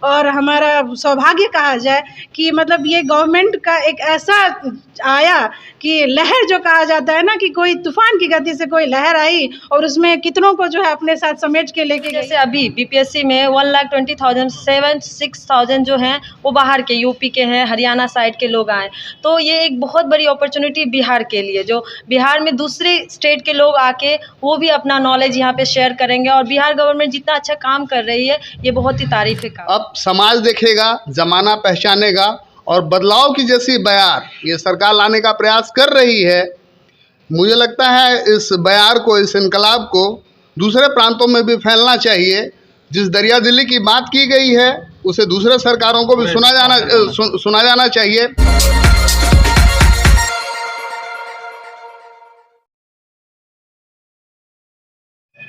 और हमारा सौभाग्य कहा जाए कि मतलब ये गवर्नमेंट का एक ऐसा आया कि लहर जो कहा जाता है ना, कि कोई तूफान की गति से कोई लहर आई और उसमें कितनों को जो है अपने साथ समेट के लेके गई। जैसे अभी बीपीएससी में 1,20,000 6,000 जो हैं वो बाहर के यूपी के हैं, हरियाणा साइड के लोग आए, तो ये एक बहुत बड़ी अपॉर्चुनिटी बिहार के लिए, जो बिहार में दूसरे स्टेट के लोग आके वो भी अपना नॉलेज यहाँ पे शेयर करेंगे। और बिहार गवर्नमेंट जितना अच्छा काम कर रही है ये बहुत ही तारीफ है काम। अब समाज देखेगा, जमाना पहचानेगा और बदलाव की जैसी बयार ये सरकार लाने का प्रयास कर रही है। मुझे लगता है इस बयार को, इस इनकलाब को दूसरे प्रांतों में भी फैलना चाहिए। जिस दरिया दिली की बात की गई है उसे दूसरे सरकारों को भी सुना जाना चाहिए।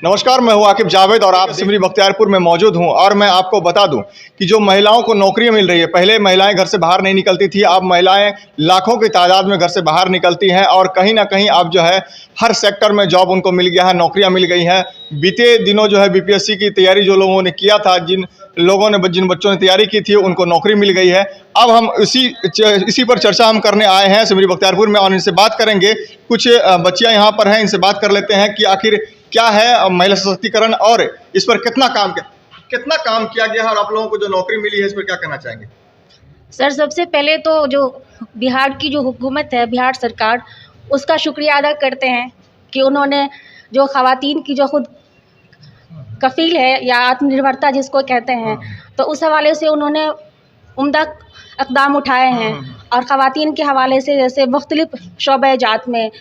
नमस्कार, मैं हूं आकिब जावेद और आप सिमरी बख्तियारपुर में मौजूद हूं। और मैं आपको बता दूं कि जो महिलाओं को नौकरियां मिल रही है, पहले महिलाएं घर से बाहर नहीं निकलती थी, अब महिलाएं लाखों की तादाद में घर से बाहर निकलती हैं और कहीं ना कहीं अब जो है हर सेक्टर में जॉब उनको मिल गया है, नौकरियां मिल गई हैं। बीते दिनों जो है बीपीएससी की तैयारी जो लोगों ने किया था, जिन बच्चों ने तैयारी की थी उनको नौकरी मिल गई है। अब हम इसी पर चर्चा हम करने आए हैं सिमरी बख्तियारपुर में और इनसे बात करेंगे। कुछ बच्चियाँ यहाँ पर हैं, इनसे बात कर लेते हैं कि आखिर क्या है महिला सशक्तिकरण और इस पर कितना काम किया गया है और आप लोगों को जो नौकरी मिली है इस पर क्या कहना चाहेंगे? सर, सबसे पहले तो जो बिहार की जो हुकूमत है, बिहार सरकार, उसका शुक्रिया अदा करते हैं कि उन्होंने जो ख़वातीन की जो खुद कफ़ील है या आत्मनिर्भरता जिसको कहते हैं, तो उस हवाले से उन्होंने उम्दा इक़दाम उठाए हैं। और ख़वातीन के हवाले से जैसे मुख्तलिफ़ शोबे-जात में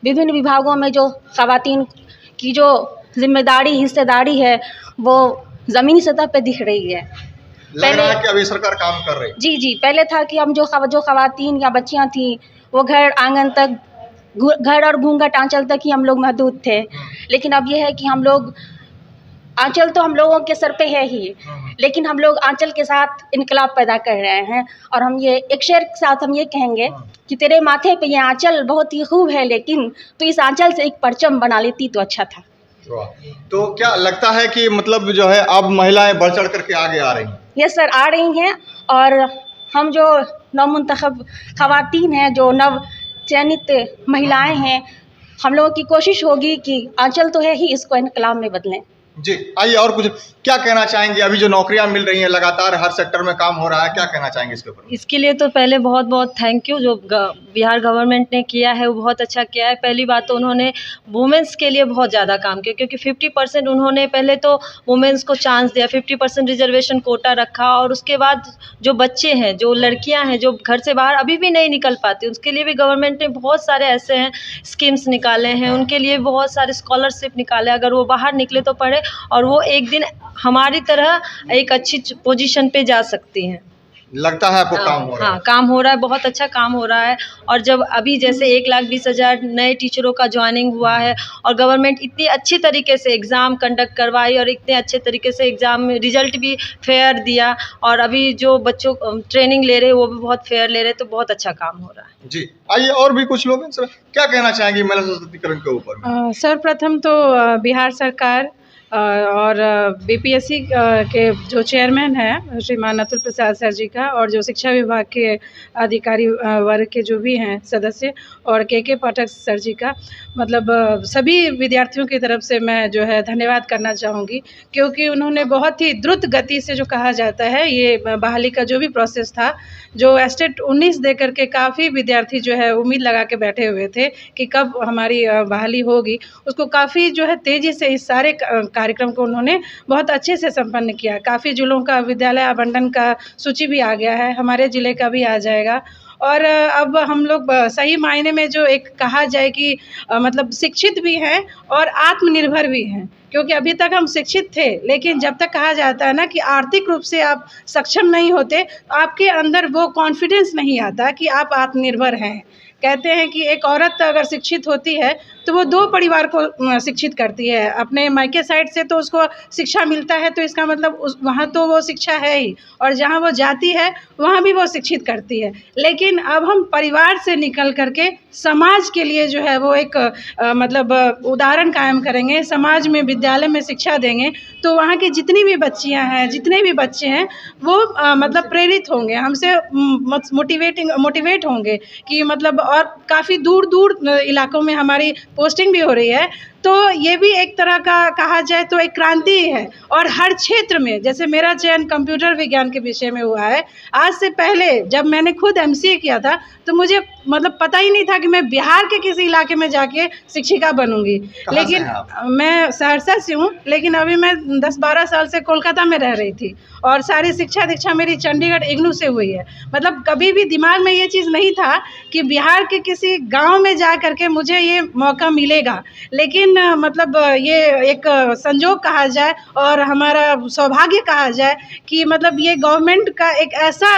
विभिन्न विभागों में जो ख़वातीन की जो जिम्मेदारी हिस्सेदारी है वो ज़मीनी सतह पे दिख रही है। लग रहा है कि अभी सरकार काम कर रही है। जी, पहले था कि हम जो ख़वातीन या बच्चियां थी वो घर आंगन तक, घर और घूंघट आंचल तक ही हम लोग महदूद थे। लेकिन अब ये है कि हम लोग, आंचल तो हम लोगों के सर पे है ही, लेकिन हम लोग आंचल के साथ इनकलाब पैदा कर रहे हैं। और हम ये एक शेर के साथ हम ये कहेंगे कि तेरे माथे पे ये आंचल बहुत ही खूब है, लेकिन तो इस आंचल से एक परचम बना लेती तो अच्छा था। तो क्या लगता है कि मतलब जो है अब महिलाएं बढ़ चढ़ करके आगे आ रही हैं? यस सर, आ रही हैं। और हम जो नवमुंतखब ख़वातीन हैं, जो नव चयनित महिलाएं हैं, हम लोगों की कोशिश होगी कि आंचल तो है ही, इसको इनकलाब में बदलें। जी, आइए और कुछ क्या कहना चाहेंगे? अभी जो नौकरियां मिल रही हैं, लगातार हर सेक्टर में काम हो रहा है, क्या कहना चाहेंगे इसके ऊपर? इसके लिए तो पहले बहुत बहुत थैंक यू, जो बिहार गवर्नमेंट ने किया है वो बहुत अच्छा किया है। पहली बात तो उन्होंने वुमेंस के लिए बहुत ज़्यादा काम किया, क्योंकि 50% उन्होंने पहले तो वुमेंस को चांस दिया, 50% रिजर्वेशन कोटा रखा। और उसके बाद जो बच्चे हैं, जो लड़कियाँ हैं जो घर से बाहर अभी भी नहीं निकल पाती, उसके लिए भी गवर्नमेंट ने बहुत सारे ऐसे हैं स्कीम्स निकाले हैं, उनके लिए बहुत सारे स्कॉलरशिप निकाले। अगर वो बाहर निकले तो पढ़े और वो एक दिन हमारी तरह एक अच्छी पोजीशन पे जा सकती हैं। लगता है आपको काम हो रहा है? हाँ, काम हो रहा है, बहुत अच्छा काम हो रहा है। और जब अभी जैसे 1,20,000 नए टीचरों का ज्वाइनिंग हुआ है और गवर्नमेंट इतनी अच्छी तरीके से एग्ज़ाम कंडक्ट करवाई और इतने अच्छे तरीके से एग्ज़ाम में रिजल्ट भी फेयर दिया, और अभी जो बच्चों ट्रेनिंग ले रहे हैं वो भी बहुत फेयर ले रहे हैं, तो बहुत अच्छा काम हो रहा है। जी, आइए और भी कुछ लोग हैं, सर क्या कहना चाहेंगे महिला सशक्तिकरण के ऊपर? सर्वप्रथम तो बिहार सरकार और बीपीएससी के जो चेयरमैन हैं श्रीमान अतुल प्रसाद सर जी का, और जो शिक्षा विभाग के अधिकारी वर्ग के जो भी हैं सदस्य, और के पाठक सर जी का, मतलब सभी विद्यार्थियों की तरफ से मैं जो है धन्यवाद करना चाहूँगी, क्योंकि उन्होंने बहुत ही द्रुत गति से जो कहा जाता है ये बहाली का जो भी प्रोसेस था, जो एस्टेट 19 दे करके काफ़ी विद्यार्थी जो है उम्मीद लगा के बैठे हुए थे कि कब हमारी बहाली होगी, उसको काफ़ी जो है तेज़ी से इस सारे कार्यक्रम को उन्होंने बहुत अच्छे से संपन्न किया। काफ़ी जिलों का विद्यालय आवंटन का सूची भी आ गया है, हमारे ज़िले का भी आ जाएगा। और अब हम लोग सही मायने में जो एक कहा जाए कि मतलब शिक्षित भी हैं और आत्मनिर्भर भी हैं, क्योंकि अभी तक हम शिक्षित थे, लेकिन जब तक कहा जाता है ना कि आर्थिक रूप से आप सक्षम नहीं होते, तो आपके अंदर वो कॉन्फिडेंस नहीं आता कि आप आत्मनिर्भर हैं। कहते हैं कि एक औरत अगर शिक्षित होती है तो वो 2 परिवार को शिक्षित करती है। अपने मायके साइड से तो उसको शिक्षा मिलता है, तो इसका मतलब वहाँ तो वो शिक्षा है ही, और जहाँ वो जाती है वहाँ भी वो शिक्षित करती है। लेकिन अब हम परिवार से निकल करके समाज के लिए जो है वो एक मतलब उदाहरण कायम करेंगे, समाज में विद्यालय में शिक्षा देंगे, तो वहाँ की जितनी भी बच्चियाँ हैं, जितने भी बच्चे हैं, वो मतलब प्रेरित होंगे, हमसे मोटिवेट होंगे कि मतलब, और काफ़ी दूर दूर इलाकों में हमारी पोस्टिंग भी हो रही है। तो ये भी एक तरह का कहा जाए तो एक क्रांति है। और हर क्षेत्र में, जैसे मेरा चयन कंप्यूटर विज्ञान के विषय में हुआ है, आज से पहले जब मैंने खुद MCA किया था तो मुझे मतलब पता ही नहीं था कि मैं बिहार के किसी इलाके में जाके शिक्षिका बनूंगी। लेकिन मैं सहरसा से हूँ, लेकिन अभी मैं 10-12 साल से कोलकाता में रह रही थी, और सारी शिक्षा दीक्षा मेरी चंडीगढ़ इग्नू से हुई है। मतलब कभी भी दिमाग में ये चीज़ नहीं था कि बिहार के किसी गाँव में जा करके मुझे ये मौका मिलेगा। लेकिन मतलब ये एक संजोग कहा जाए और हमारा सौभाग्य कहा जाए कि मतलब ये गवर्नमेंट का एक ऐसा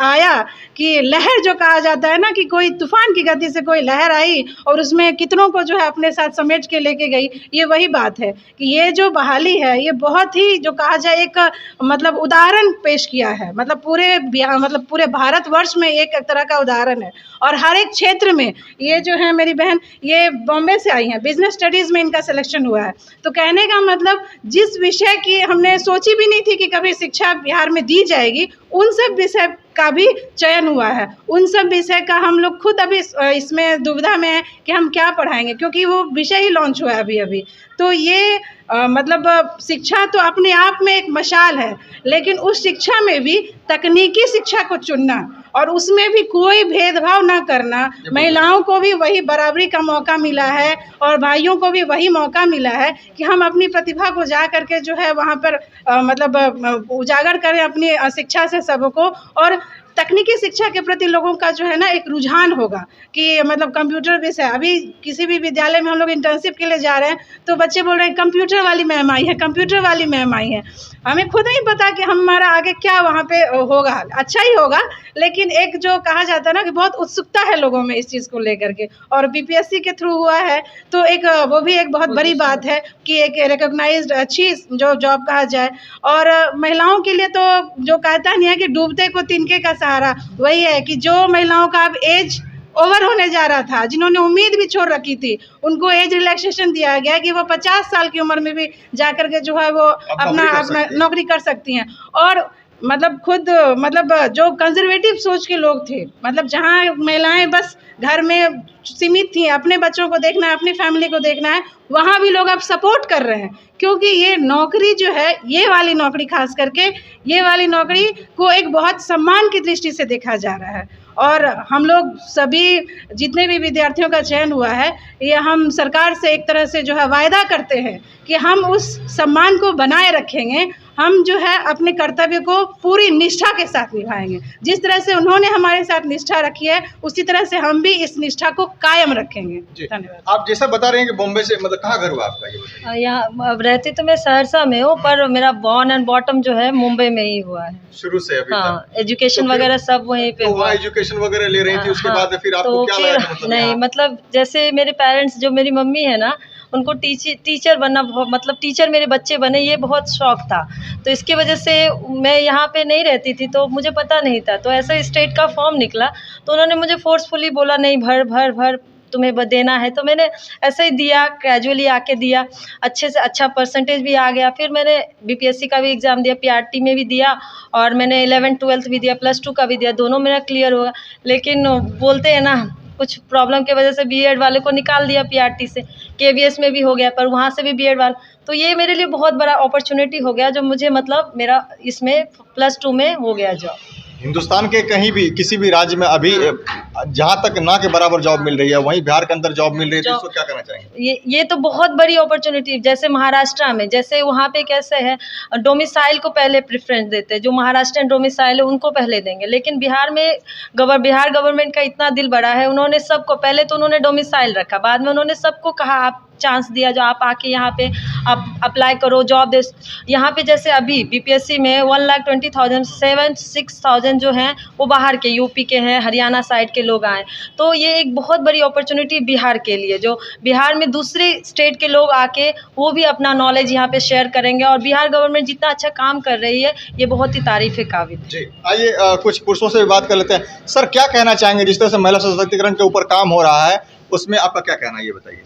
आया कि लहर, जो कहा जाता है ना कि कोई तूफान की गति से कोई लहर आई और उसमें कितनों को जो है अपने साथ समेट के लेके गई। ये वही बात है कि ये जो बहाली है, ये बहुत ही, जो कहा जाए, एक मतलब उदाहरण पेश किया है। मतलब पूरे भारतवर्ष में एक तरह का उदाहरण है। और हर एक क्षेत्र में, ये जो है मेरी बहन, ये बॉम्बे से आई हैं, बिजनेस स्टडीज़ में इनका सिलेक्शन हुआ है। तो कहने का मतलब, जिस विषय की हमने सोची भी नहीं थी कि कभी शिक्षा बिहार में दी जाएगी, उन सब विषय का भी चयन हुआ है। उन सब विषय का हम लोग खुद अभी इसमें दुविधा में है कि हम क्या पढ़ाएंगे, क्योंकि वो विषय ही लॉन्च हुआ है अभी। तो ये मतलब शिक्षा तो अपने आप में एक मशाल है, लेकिन उस शिक्षा में भी तकनीकी शिक्षा को चुनना और उसमें भी कोई भेदभाव ना करना, महिलाओं को भी वही बराबरी का मौका मिला है और भाइयों को भी वही मौका मिला है कि हम अपनी प्रतिभा को जा करके जो है वहाँ पर मतलब उजागर करें अपनी शिक्षा से सबको। और तकनीकी शिक्षा के प्रति लोगों का जो है ना एक रुझान होगा कि मतलब कंप्यूटर विषय, अभी किसी भी विद्यालय में हम लोग इंटर्नशिप के लिए जा रहे हैं तो बच्चे बोल रहे हैं कंप्यूटर वाली मैम आई है, कंप्यूटर वाली मैम आई है। हमें खुद नहीं पता कि हमारा आगे क्या वहाँ पे होगा, अच्छा ही होगा, लेकिन एक जो कहा जाता है ना कि बहुत उत्सुकता है लोगों में इस चीज़ को लेकर के। और BPSC के थ्रू हुआ है तो एक वो भी एक बहुत बड़ी बात है कि एक रिकॉग्नाइज्ड अच्छी जो जॉब कहा जाए। और महिलाओं के लिए तो जो कहता नहीं है कि डूबते को तिनके का सहारा, वही है कि जो महिलाओं का अब एज ओवर होने जा रहा था, जिन्होंने उम्मीद भी छोड़ रखी थी, उनको एज रिलैक्सेशन दिया गया कि वो 50 साल की उम्र में भी जाकर के जो है वो अपना नौकरी कर सकती हैं। और मतलब खुद मतलब जो कंजर्वेटिव सोच के लोग थे, मतलब जहाँ महिलाएं बस घर में सीमित थी, अपने बच्चों को देखना है, अपनी फैमिली को देखना है, वहाँ भी लोग अब सपोर्ट कर रहे हैं। क्योंकि ये नौकरी जो है, ये वाली नौकरी, खास करके ये वाली नौकरी को एक बहुत सम्मान की दृष्टि से देखा जा रहा है। और हम लोग सभी जितने भी विद्यार्थियों का चयन हुआ है, ये हम सरकार से एक तरह से जो है वायदा करते हैं कि हम उस सम्मान को बनाए रखेंगे। हम जो है अपने कर्तव्य को पूरी निष्ठा के साथ निभाएंगे। जिस तरह से उन्होंने हमारे साथ निष्ठा रखी है, उसी तरह से हम भी इस निष्ठा को कायम रखेंगे। धन्यवाद। आप जैसा बता रहे हैं कि बॉम्बे से, मतलब कहाँ घर हुआ आपका? यहाँ अब रहती तो मैं सहरसा में हूँ, पर मेरा बॉर्न एंड बॉटम जो है मुंबई में ही हुआ है शुरू से अभी हाँ, तक। एजुकेशन तो वगैरह सब वहीं पे। तो वहाँ एजुकेशन वगैरह ले रही थी, उसके बाद फिर आपको तो क्या फिर लगा? मतलब नहीं, मतलब जैसे मेरे पेरेंट्स, जो मेरी मम्मी है ना, उनको टीचर बनना, मतलब टीचर मेरे बच्चे बने, ये बहुत शौक था। तो इसकी वजह से मैं यहाँ पे नहीं रहती थी, तो मुझे पता नहीं था। तो ऐसा स्टेट का फॉर्म निकला, तो उन्होंने मुझे फोर्सफुली बोला नहीं, भर तुम्हें देना है। तो मैंने ऐसे ही दिया, कैजुअली आके दिया, अच्छे से अच्छा परसेंटेज भी आ गया। फिर मैंने BPSC का भी एग्ज़ाम दिया, PRT में भी दिया, और मैंने 11th-12th भी दिया, +2 का भी दिया, दोनों मेरा क्लियर हुआ। लेकिन बोलते हैं ना, कुछ प्रॉब्लम की वजह से B.Ed वाले को निकाल दिया PRT से, KVS में भी हो गया, पर वहाँ से भी B.Ed वाला। तो ये मेरे लिए बहुत बड़ा अपॉर्चुनिटी हो गया, जो मुझे मतलब मेरा इसमें +2 में हो गया जॉब। हिंदुस्तान के कहीं भी किसी भी राज्य में अभी जहाँ तक ना के बराबर जॉब मिल रही है, वहीं बिहार के अंदर जॉब मिल रही है, तो इसको क्या करना चाहेंगे? ये तो बहुत बड़ी अपॉर्चुनिटी। जैसे महाराष्ट्र में, जैसे वहाँ पे कैसे है, डोमिसाइल को पहले प्रेफरेंस देते हैं, जो महाराष्ट्रियन डोमिसाइल है उनको पहले देंगे। लेकिन बिहार में बिहार गवर्नमेंट का इतना दिल बड़ा है, उन्होंने सबको, पहले तो उन्होंने डोमिसाइल रखा, बाद में उन्होंने सबको कहा आप चांस दिया जो आप आके यहाँ पे आप अप्लाई करो जॉब दे। यहाँ पे जैसे अभी बीपीएससी में 1,20,000 76,000 जो हैं वो बाहर के यूपी के हैं, हरियाणा साइड के लोग आए। तो ये एक बहुत बड़ी अपॉर्चुनिटी बिहार के लिए, जो बिहार में दूसरे स्टेट के लोग आके वो भी अपना नॉलेज यहाँ पे शेयर करेंगे। और बिहार गवर्नमेंट जितना अच्छा काम कर रही है ये बहुत ही तारीफ़ के काबिल है। जी आइए कुछ पुरुषों से भी बात कर लेते हैं। सर क्या कहना चाहेंगे, जिस तरह से महिला सशक्तिकरण के ऊपर काम हो रहा है उसमें आपका क्या कहना है, ये बताइए।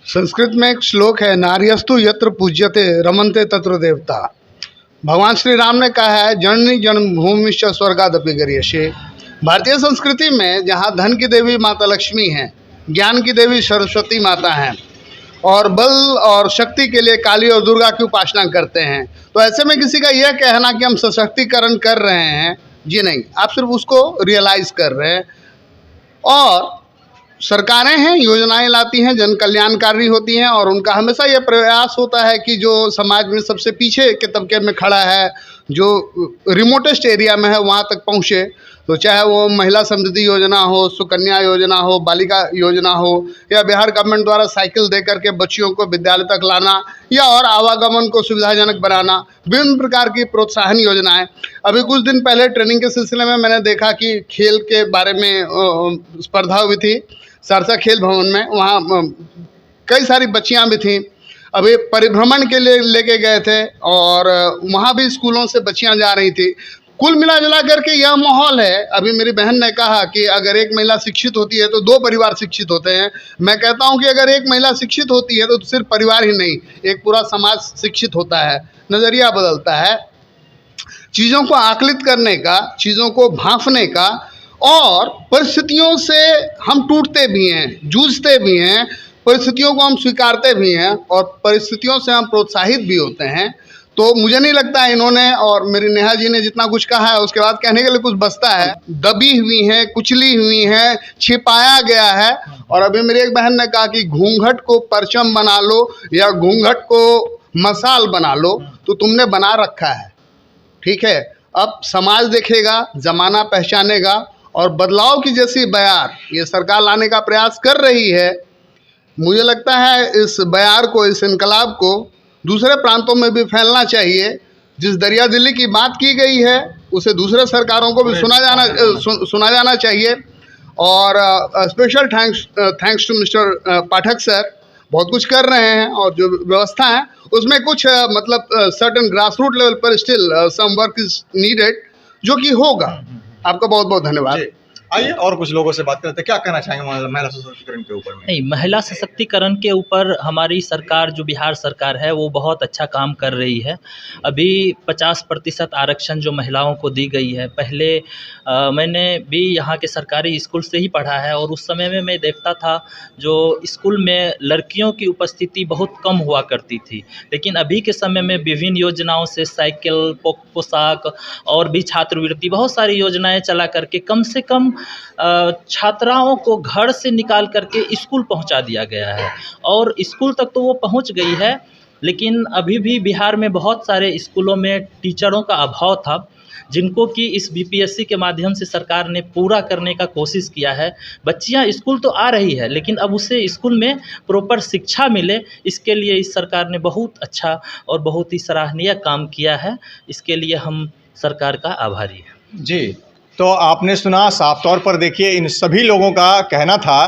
संस्कृत में एक श्लोक है, नार्यस्तु यत्र पूज्यते रमन्ते तत्र देवता। भगवान श्री राम ने कहा है, जननी जन्मभूमिश्च स्वर्गादपि गरीयसे। भारतीय संस्कृति में जहाँ धन की देवी माता लक्ष्मी हैं, ज्ञान की देवी सरस्वती माता हैं और बल और शक्ति के लिए काली और दुर्गा की उपासना करते हैं, तो ऐसे में किसी का यह कहना कि हम सशक्तिकरण कर रहे हैं, जी नहीं, आप सिर्फ उसको रियलाइज़ कर रहे हैं। और सरकारें हैं, योजनाएं लाती हैं, जन कल्याणकारी होती हैं और उनका हमेशा ये प्रयास होता है कि जो समाज में सबसे पीछे के तबके में खड़ा है, जो रिमोटेस्ट एरिया में है, वहाँ तक पहुँचे। तो चाहे वो महिला समृद्धि योजना हो, सुकन्या योजना हो, बालिका योजना हो, या बिहार गवर्नमेंट द्वारा साइकिल दे करके बच्चियों को विद्यालय तक लाना, या और आवागमन को सुविधाजनक बनाना, विभिन्न प्रकार की प्रोत्साहन योजनाएं। अभी कुछ दिन पहले ट्रेनिंग के सिलसिले में मैंने देखा कि खेल के बारे में स्पर्धा हुई थी सहरसा खेल भवन में, वहाँ कई सारी बच्चियाँ भी थीं। अभी परिभ्रमण के लिए लेके गए थे और वहाँ भी स्कूलों से बच्चियाँ जा रही थी। कुल मिला जुला करके यह माहौल है। अभी मेरी बहन ने कहा कि अगर एक महिला शिक्षित होती है तो 2 परिवार शिक्षित होते हैं। मैं कहता हूं कि अगर एक महिला शिक्षित होती है तो सिर्फ परिवार ही नहीं, एक पूरा समाज शिक्षित होता है। नज़रिया बदलता है, चीज़ों को आकलित करने का, चीज़ों को भांपने का, और परिस्थितियों से हम टूटते भी हैं, जूझते भी हैं, परिस्थितियों को हम स्वीकारते भी हैं और परिस्थितियों से हम प्रोत्साहित भी होते हैं। तो मुझे नहीं लगता इन्होंने और मेरी नेहा जी ने जितना कुछ कहा है उसके बाद कहने के लिए कुछ बचता है। दबी हुई हैं, कुचली हुई हैं, छिपाया गया है। और अभी मेरी एक बहन ने कहा कि घूंघट को परचम बना लो या घूंघट को मसाल बना लो, तो तुमने बना रखा है, ठीक है। अब समाज देखेगा, ज़माना पहचानेगा और बदलाव की जैसी बयार ये सरकार लाने का प्रयास कर रही है। मुझे लगता है इस बयार को, इस इनकलाब को दूसरे प्रांतों में भी फैलना चाहिए। जिस दरिया दिल्ली की बात की गई है उसे दूसरे सरकारों को भी सुना जाना चाहिए। और special thanks to mister Pathak sir, बहुत कुछ कर रहे हैं और जो व्यवस्था है उसमें कुछ मतलब सर्टेन ग्रास रूट लेवल पर still some work is needed, जो कि होगा। आपका बहुत बहुत धन्यवाद। आइए और कुछ लोगों से बात करते हैं। क्या कहना चाहेंगे महिला सशक्तिकरण के ऊपर में? नहीं, महिला सशक्तिकरण के ऊपर हमारी सरकार, जो बिहार सरकार है, वो बहुत अच्छा काम कर रही है। अभी 50% आरक्षण जो महिलाओं को दी गई है, पहले मैंने भी यहाँ के सरकारी स्कूल से ही पढ़ा है और उस समय में मैं देखता था जो स्कूल में लड़कियों की उपस्थिति बहुत कम हुआ करती थी। लेकिन अभी के समय में विभिन्न योजनाओं से साइकिल, पोशाक और भी छात्रवृत्ति, बहुत सारी योजनाएं चला करके कम से कम छात्राओं को घर से निकाल करके स्कूल पहुंचा दिया गया है। और स्कूल तक तो वो पहुंच गई है, लेकिन अभी भी बिहार में बहुत सारे स्कूलों में टीचरों का अभाव था, जिनको कि इस बीपीएससी के माध्यम से सरकार ने पूरा करने का कोशिश किया है। बच्चियां स्कूल तो आ रही है, लेकिन अब उसे स्कूल में प्रॉपर शिक्षा मिले, इसके लिए इस सरकार ने बहुत अच्छा और बहुत ही सराहनीय काम किया है। इसके लिए हम सरकार का आभारी हैं। जी, तो आपने सुना, साफ तौर पर देखिए इन सभी लोगों का कहना था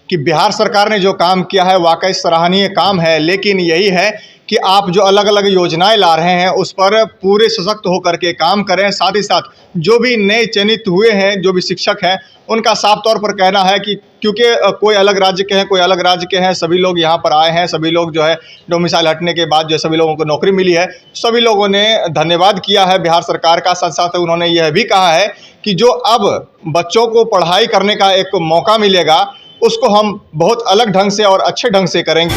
कि बिहार सरकार ने जो काम किया है वाकई सराहनीय काम है, लेकिन यही है कि आप जो अलग अलग योजनाएं ला रहे हैं उस पर पूरे सशक्त होकर के काम करें। साथ ही साथ जो भी नए चयनित हुए हैं, जो भी शिक्षक हैं, उनका साफ तौर पर कहना है कि क्योंकि कोई अलग राज्य के हैं, कोई अलग राज्य के हैं, सभी लोग यहाँ पर आए हैं, सभी लोग जो है डोमिसाइल हटने के बाद जो सभी लोगों को नौकरी मिली है, सभी लोगों ने धन्यवाद किया है बिहार सरकार का। साथ साथ उन्होंने यह भी कहा है कि जो अब बच्चों को पढ़ाई करने का एक मौका मिलेगा उसको हम बहुत अलग ढंग से और अच्छे ढंग से करेंगे।